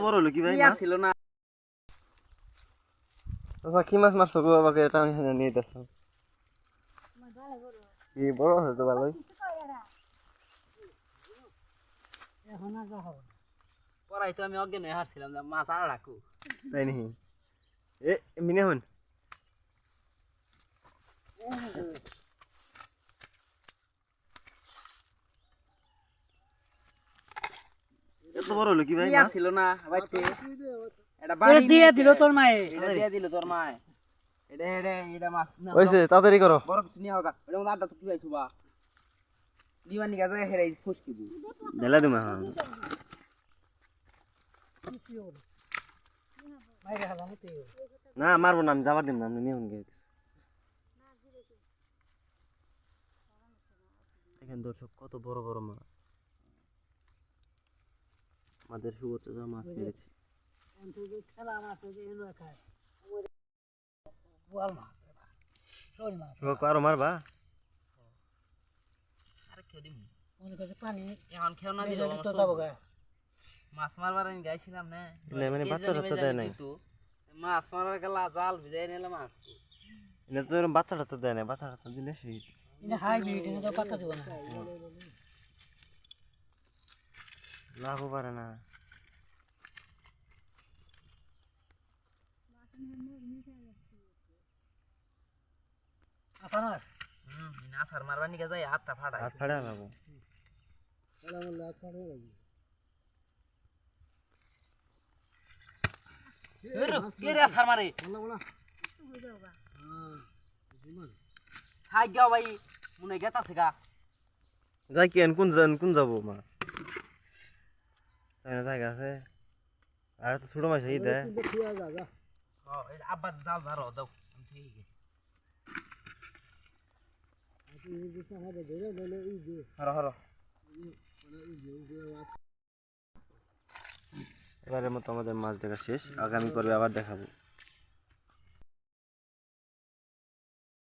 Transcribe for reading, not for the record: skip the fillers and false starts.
বড় হলো কি ভাই মাছ ছিল না। আচ্ছা কি মাছ মারছো গো বাবাকে এটা নিয়ে দেখো কি বড় আছে তো ভালোই পড়াই তো আমি অজ্ঞান হয়ে হারছিলাম মাছ আর রাখু তাই নাকি এ মিনে হন এত বড় হলো কি ভাই মাছ ছিল না বাইতে এটা বাড়ি দিয়ে দিল তোর মায়ে, এটা দিয়ে দিল তোর মায়ে। এটা মাছ না হইছে তাড়াতাড়ি করো বড় কিছু নিয়ে হোগা এটা মধ্যে আড্ডা তো কি পাইছো বা দিওয়ানি গাজা হেরাই ফুসকি দি ঢেলা দিমা হ্যাঁ না মারবো না আমি যাবার দিম না আপনি নিয়ে গে দেখেন দর্শক কত বড় বড় মাছ আমাদের সুবর্চা মাছ পেয়েছি আরো মারবা আরে কেউ দিমু মনে করছে পানি এখন খেও না দিল মাছ মারবার আমি গাইছিলাম না মানে বাচ্চা টাচ্চা দেয় নাই মাছ মারার গেলা জাল ভিজাই নিলাম মাছ এটা তো এরকম বাচ্চা টাচ্চা দেয় না বাচ্চা টাচ্চা দিলে সেই এটা হাইব্রিড এটা তো পাতা দিব না লাভও পারে না আপনার আসার মারবার নিকে যাই হাতটা ফাড়াই হাত ফাড়া লাভ কে রে আসার মারে খাই গাও ভাই মনে গেতাছে গা যাই কি কোন যাবো মাছ জায়গা আছে আর তো ছোট মাছ এই দেয় আব্বা জাল ধরো দাও হরো হরো এবারের মতো আমাদের মাছ দেখা শেষ আগামী পর্বে আবার দেখাবো